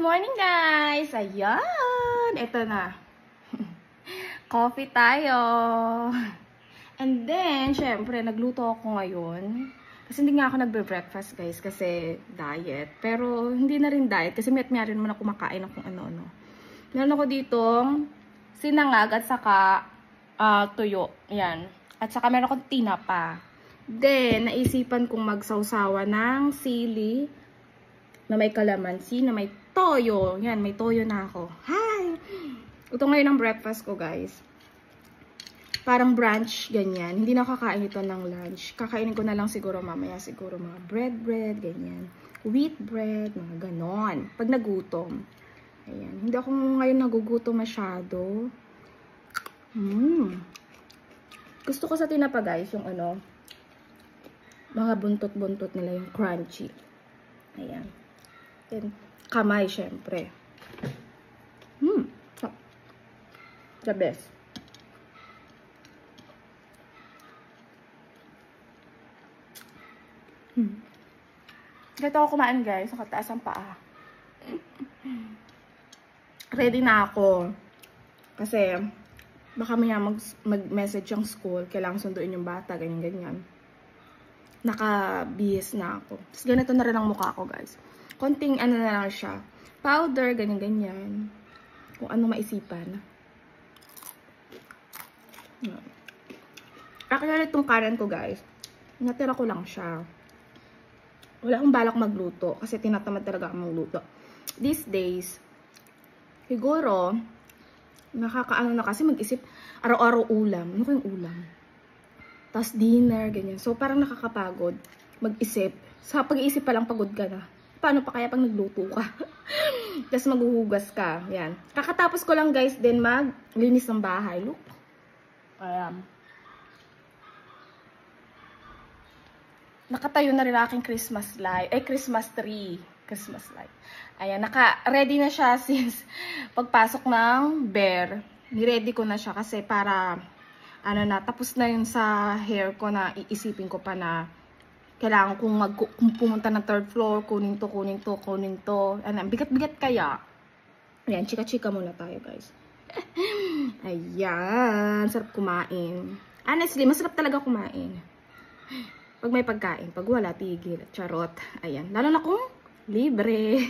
morning guys! Ayan! Ito na. Coffee tayo. And then, syempre, nagluto ako ngayon. Kasi hindi nga ako nagbe-breakfast guys kasi diet. Pero hindi na rin diet kasi met-maya rin naman ako kumakain ng kung ano-ano. Meron ako ditong sinangag at saka tuyo. Ayan. At saka meron akong tinapa. Then, naisipan kong magsawsawa ng sili na may kalamansi, na may toyo. Yan, may toyo na ako. Hi! Ito ngayon ang breakfast ko, guys. Parang brunch, ganyan. Hindi na kakain ito ng lunch. Kakainin ko na lang siguro mamaya. Siguro mga bread, ganyan. Wheat bread, mga ganon. Pag nagutom. Ayan. Hindi ako ngayon nagugutom masyado. Gusto ko sa tinapa, guys, yung ano, mga buntot-buntot nila, yung crunchy. Ayan. Then, kamay, syempre. The best. Dito ako kumain, guys. Sa kataas ang paa. Ready na ako. Kasi, baka maya mag-message yung school. Kailangan sunduin yung bata, ganyan-ganyan. Naka-BS na ako. Tapos ganito na rin ang mukha ko, guys. Konting ano na lang siya. Powder, ganyan-ganyan. Kung ano maisipan. Actually, itong kanin ko, guys, natira ko lang siya. Wala akong balak magluto. Kasi tinatamad talaga akong magluto. These days, siguro, nakakaano na kasi mag-isip, araw-araw ulam. Ano kayong ulam? Tapos dinner, ganyan. So, parang nakakapagod mag-isip. Sa pag-iisip pa lang pagod ka na. Paano pa kaya pag nagluto ka? Tapos maghuhugas ka. Yan. Kakatapos ko lang, guys, din maglinis ng bahay. Look. Ayan. Nakatayo na rin aking Christmas light. Christmas tree. Christmas light. Ayan. Naka-ready na siya since pagpasok ng bear. Ni-ready ko na siya kasi para ano na, tapos na yun sa hair ko na iisipin ko pa na kailangan kung pumunta ng third floor, kunin to. Ano, bigat-bigat kaya. Ayan, chika-chika muna tayo, guys. Ayan, sarap kumain. Honestly, masarap talaga kumain. Pag may pagkain, pag wala, tigil. Charot. Ayan, lalo na kung libre.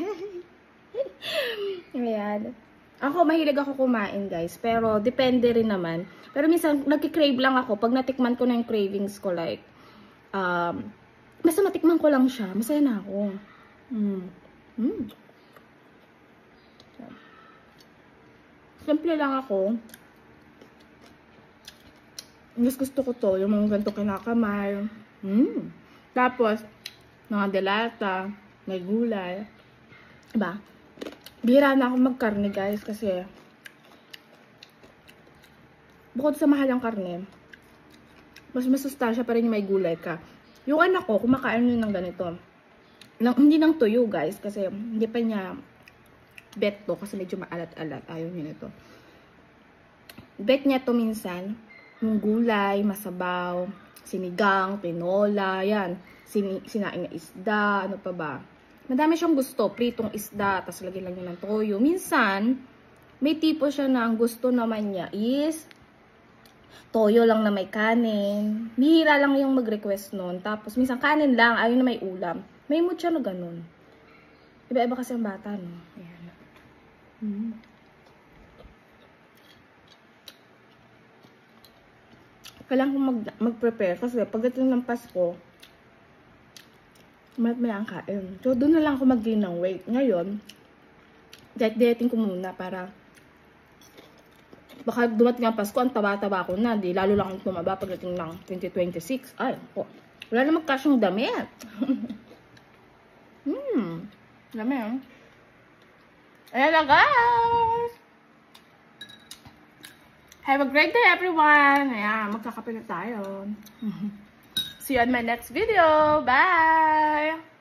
Ayan. Ako, mahilig ako kumain, guys. Pero, depende rin naman. Pero minsan, nagki-crave lang ako. Pag natikman ko na yung cravings ko, like, basta matikman ko lang siya. Masaya na ako. Simple lang ako. Gusto ko to. Yung mga ganito kinakamay. Tapos, mga delata, may gulay. Diba? Bihira na ako magkarne, guys, kasi bukod sa mahal ang karne, mas masustansya pa rin yung may gulay ka. Yung anak ko, kumakain yun ng ganito. Hindi ng tuyo, guys, kasi hindi pa niya bet to, kasi medyo maalat-alat. Ayaw niya nito. Bet niya to minsan, yung gulay, masabaw, sinigang, tinola, yan. Sinaing na isda, ano pa ba? Madami siyang gusto, pritong isda, tapos lagyan lang niya ng toyo. Minsan, may tipo siya na ang gusto naman niya is toyo lang na may kanin. Bihira lang yung mag-request nun. Tapos, minsan kanin lang, ayaw na may ulam. May mood siya na ganun. Iba-iba kasi ang bata, no? Ayan. Kailangan kong mag-prepare kasi pagdating ng Pasko, may ang kain. So, doon na lang ako mag-gain ng weight. Ngayon, dieting ko muna para baka dumating ang Pasko, ang taba-taba ko na. Di, lalo lang akong tumaba pagdating ng 2026. Ay, po. Wala na magkasyong damit. Dami, Ayan na, guys! Have a great day, everyone! Ayan, magkakape na tayo. See you on my next video. Bye!